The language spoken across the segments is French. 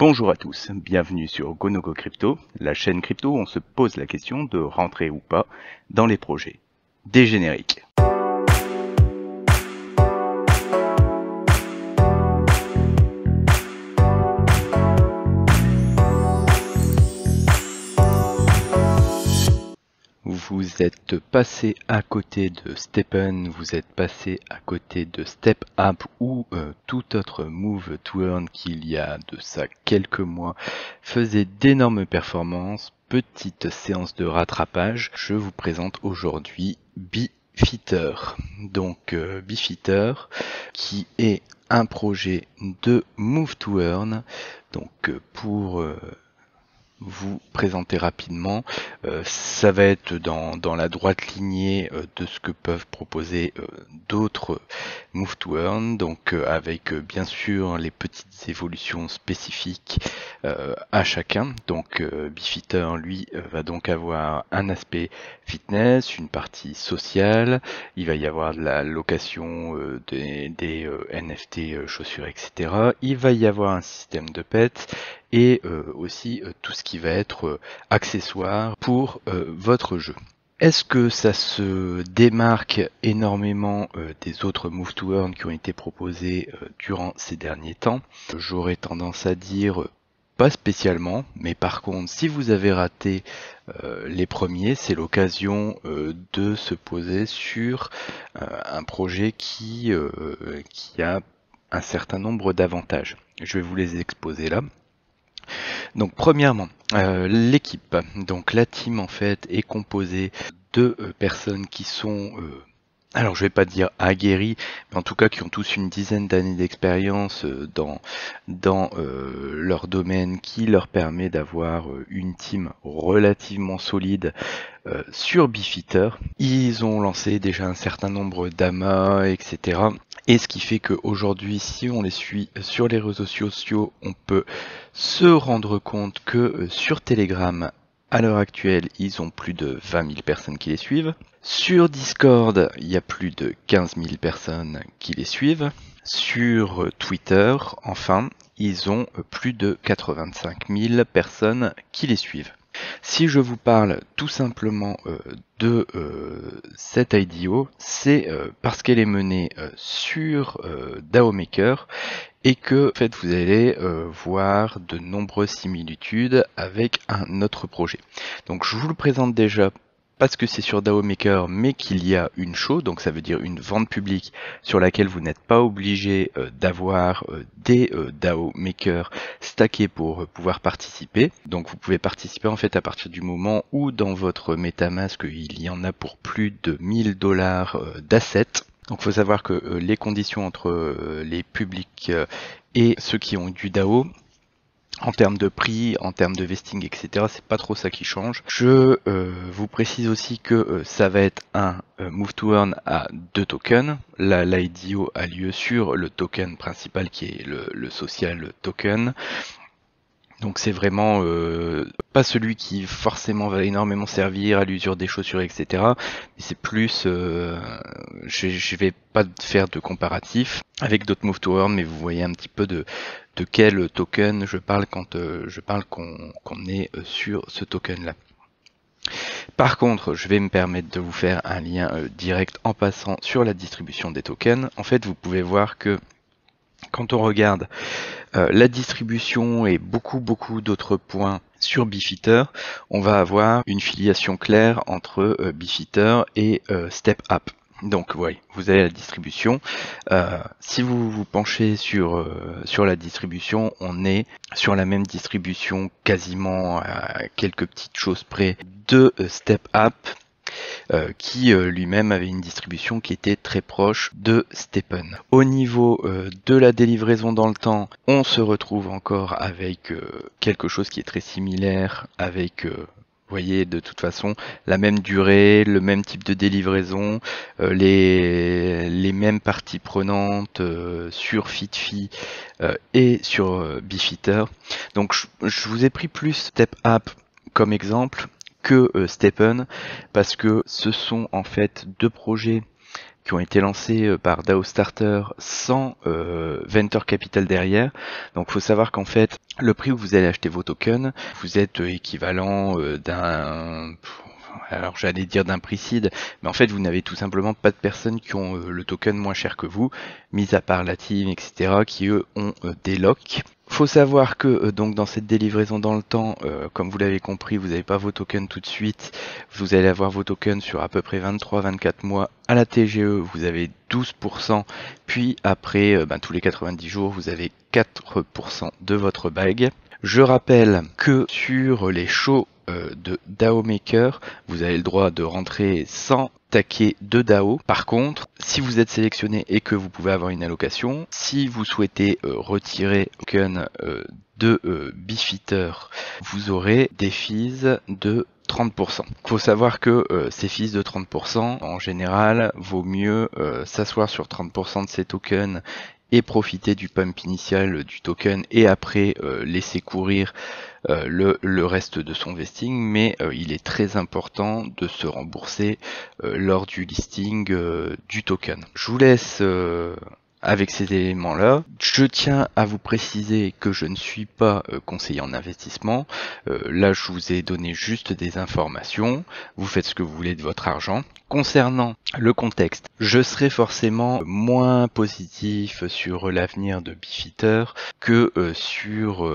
Bonjour à tous, bienvenue sur GoNoGo Crypto, la chaîne crypto où on se pose la question de rentrer ou pas dans les projets. Des génériques. Vous êtes passé à côté de STEPN, vous êtes passé à côté de StepApp ou tout autre move to earn qu'il y a de ça quelques mois faisait d'énormes performances. Petite séance de rattrapage, je vous présente aujourd'hui Bifitter. Donc Bifitter qui est un projet de move to earn. Donc pour vous présenter rapidement, ça va être dans la droite lignée de ce que peuvent proposer d'autres move to earn, donc avec bien sûr les petites évolutions spécifiques à chacun. Donc Bifitter lui va donc avoir un aspect fitness, une partie sociale, il va y avoir de la location des NFT chaussures, etc. Il va y avoir un système de pets et aussi tout ce qui va être accessoire pour votre jeu. Est-ce que ça se démarque énormément des autres move to earn qui ont été proposés durant ces derniers temps? J'aurais tendance à dire pas spécialement, mais par contre, si vous avez raté les premiers, c'est l'occasion de se poser sur un projet qui a un certain nombre d'avantages. Je vais vous les exposer là. Donc premièrement, l'équipe. Donc la team en fait est composée de personnes qui sont, alors je vais pas dire aguerries, mais en tout cas qui ont tous une dizaine d'années d'expérience dans leur domaine, qui leur permet d'avoir une team relativement solide sur Bifitter. Ils ont lancé déjà un certain nombre d'amas, etc. Et ce qui fait qu'aujourd'hui, si on les suit sur les réseaux sociaux, on peut se rendre compte que sur Telegram, à l'heure actuelle, ils ont plus de 20 000 personnes qui les suivent. Sur Discord, il y a plus de 15 000 personnes qui les suivent. Sur Twitter, enfin, ils ont plus de 85 000 personnes qui les suivent. Si je vous parle tout simplement de cette IDO, c'est parce qu'elle est menée sur DAO Maker et que en fait, vous allez voir de nombreuses similitudes avec un autre projet. Donc je vous le présente déjà parce que c'est sur DAO Maker, mais qu'il y a une show, donc ça veut dire une vente publique sur laquelle vous n'êtes pas obligé d'avoir des DAO Maker stackés pour pouvoir participer. Donc vous pouvez participer en fait à partir du moment où dans votre MetaMask il y en a pour plus de 1000 $ d'assets. Donc il faut savoir que les conditions entre les publics et ceux qui ont du DAO, en termes de prix, en termes de vesting, etc., c'est pas trop ça qui change. Je vous précise aussi que ça va être un move to earn à 2 tokens. L'IDO a lieu sur le token principal qui est le social token. Donc c'est vraiment pas celui qui forcément va énormément servir à l'usure des chaussures, etc. Mais c'est plus, je vais pas faire de comparatif avec d'autres move to earn, mais vous voyez un petit peu de quel token je parle quand je parle qu'on est sur ce token là. Par contre, je vais me permettre de vous faire un lien direct en passant sur la distribution des tokens. En fait, vous pouvez voir que quand on regarde la distribution et beaucoup d'autres points sur Bifitter, on va avoir une filiation claire entre Bifitter et StepApp. Donc oui, vous avez la distribution. Si vous vous penchez sur la distribution, on est sur la même distribution quasiment à quelques petites choses près de StepApp, qui lui-même avait une distribution qui était très proche de STEPN. Au niveau de la délivraison dans le temps, on se retrouve encore avec quelque chose qui est très similaire avec vous voyez, de toute façon, la même durée, le même type de délivraison, les mêmes parties prenantes sur FitFi et sur Bifitter. Donc je vous ai pris plus StepApp comme exemple que STEPN, parce que ce sont en fait deux projets qui ont été lancés par DAO Starter sans venture capital derrière. Donc faut savoir qu'en fait, le prix où vous allez acheter vos tokens, vous êtes équivalent d'un... Alors j'allais dire d'un prix seed, mais en fait vous n'avez tout simplement pas de personnes qui ont le token moins cher que vous, mis à part la team, etc., qui eux ont des locks. Faut savoir que donc dans cette délivraison dans le temps, comme vous l'avez compris, vous n'avez pas vos tokens tout de suite, vous allez avoir vos tokens sur à peu près 23-24 mois. À la TGE, vous avez 12%, puis après tous les 90 jours, vous avez 4% de votre bag. Je rappelle que sur les shows de DAO Maker, vous avez le droit de rentrer sans taquer de DAO. Par contre, si vous êtes sélectionné et que vous pouvez avoir une allocation, si vous souhaitez retirer token de Beefeater, vous aurez des fees de 30%. Il faut savoir que ces fees de 30%, en général, vaut mieux s'asseoir sur 30% de ces tokens et profiter du pump initial du token et après laisser courir le reste de son vesting, mais il est très important de se rembourser lors du listing du token. Je vous laisse avec ces éléments-là. Je tiens à vous préciser que je ne suis pas conseiller en investissement. Là, je vous ai donné juste des informations. Vous faites ce que vous voulez de votre argent. Concernant le contexte, je serai forcément moins positif sur l'avenir de Beefeater que sur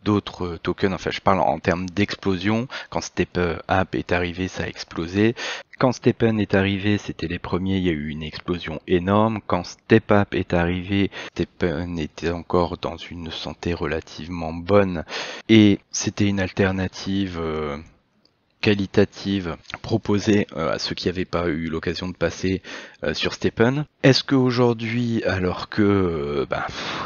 d'autres tokens. Enfin, je parle en termes d'explosion. Quand StepApp est arrivé, ça a explosé. Quand STEPN est arrivé, c'était les premiers, il y a eu une explosion énorme. Quand StepApp est arrivé, STEPN était encore dans une santé relativement bonne et c'était une alternative qualitative proposée à ceux qui n'avaient pas eu l'occasion de passer sur STEPN. Est-ce qu'aujourd'hui, alors que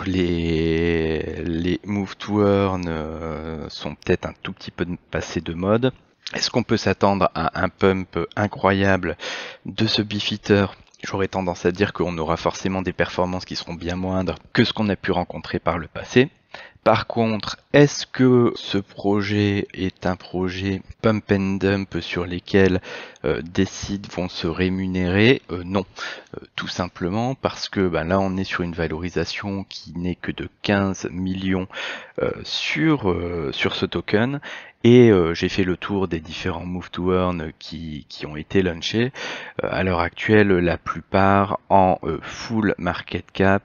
les Move to Earn sont peut-être un tout petit peu passés de mode, est-ce qu'on peut s'attendre à un pump incroyable de ce Beefeater? J'aurais tendance à dire qu'on aura forcément des performances qui seront bien moindres que ce qu'on a pu rencontrer par le passé. Par contre, est-ce que ce projet est un projet pump and dump sur lesquels des sites vont se rémunérer? Non, tout simplement parce que là on est sur une valorisation qui n'est que de 15 millions sur ce token. Et j'ai fait le tour des différents Move to Earn qui ont été launchés. À l'heure actuelle, la plupart en full market cap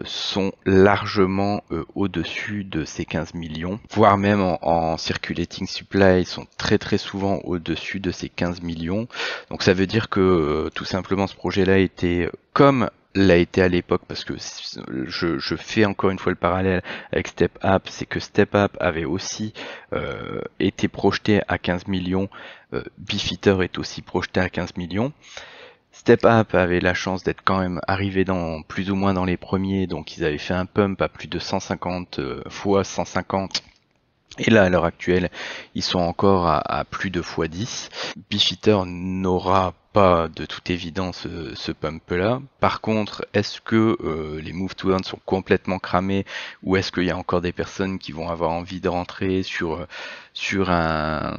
sont largement au-dessus de ces 15 millions, voire même en circulating supply sont très très souvent au-dessus de ces 15 millions. Donc ça veut dire que tout simplement ce projet-là était comme l'a été à l'époque, parce que je fais encore une fois le parallèle avec StepApp, c'est que StepApp avait aussi été projeté à 15 millions, Beefeater est aussi projeté à 15 millions. StepApp avait la chance d'être quand même arrivé dans plus ou moins dans les premiers, donc ils avaient fait un pump à plus de 150 fois 150. Et là, à l'heure actuelle, ils sont encore à plus de x10. Beefeater n'aura pas de toute évidence ce pump-là. Par contre, est-ce que les Move to Earn sont complètement cramés ou est-ce qu'il y a encore des personnes qui vont avoir envie de rentrer sur un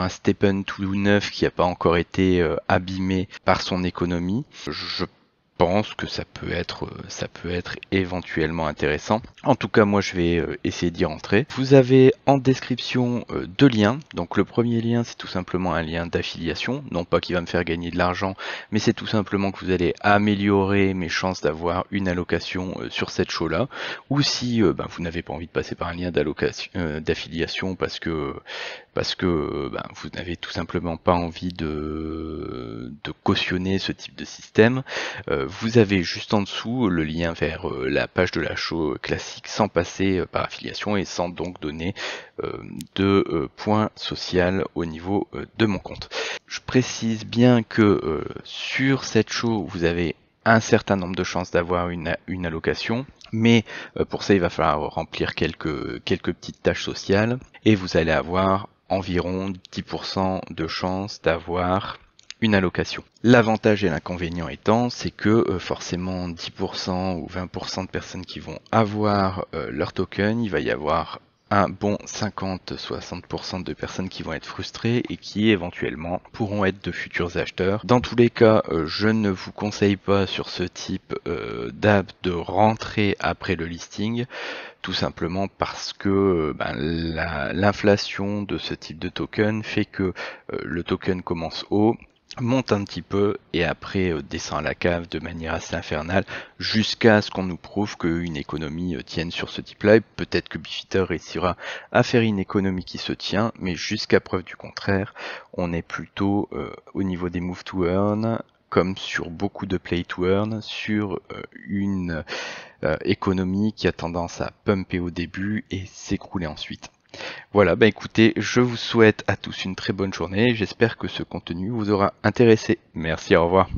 StepN tout neuf qui n'a pas encore été abîmé par son économie? Je pense que ça peut être éventuellement intéressant. En tout cas, moi je vais essayer d'y rentrer. Vous avez en description deux liens. Donc le premier lien, c'est tout simplement un lien d'affiliation, non pas qui va me faire gagner de l'argent, mais c'est tout simplement que vous allez améliorer mes chances d'avoir une allocation sur cette show là. Ou si vous n'avez pas envie de passer par un lien d'affiliation parce que vous n'avez tout simplement pas envie de cautionner ce type de système, vous avez juste en dessous le lien vers la page de la show classique sans passer par affiliation et sans donc donner de points social au niveau de mon compte. Je précise bien que sur cette show, vous avez un certain nombre de chances d'avoir une allocation, mais pour ça il va falloir remplir quelques petites tâches sociales et vous allez avoir environ 10% de chances d'avoir une allocation. L'avantage et l'inconvénient étant, c'est que forcément 10% ou 20% de personnes qui vont avoir leur token, il va y avoir un bon 50-60% de personnes qui vont être frustrées et qui éventuellement pourront être de futurs acheteurs. Dans tous les cas, je ne vous conseille pas sur ce type d'app de rentrer après le listing, tout simplement parce que l'inflation de ce type de token fait que le token commence haut, monte un petit peu et après descend à la cave de manière assez infernale jusqu'à ce qu'on nous prouve qu'une économie tienne sur ce type-là. Et peut-être que Bifitter réussira à faire une économie qui se tient, mais jusqu'à preuve du contraire, on est plutôt au niveau des move to earn, comme sur beaucoup de play to earn, sur une économie qui a tendance à pumper au début et s'écrouler ensuite. Voilà, bah écoutez, je vous souhaite à tous une très bonne journée, j'espère que ce contenu vous aura intéressé. Merci, au revoir.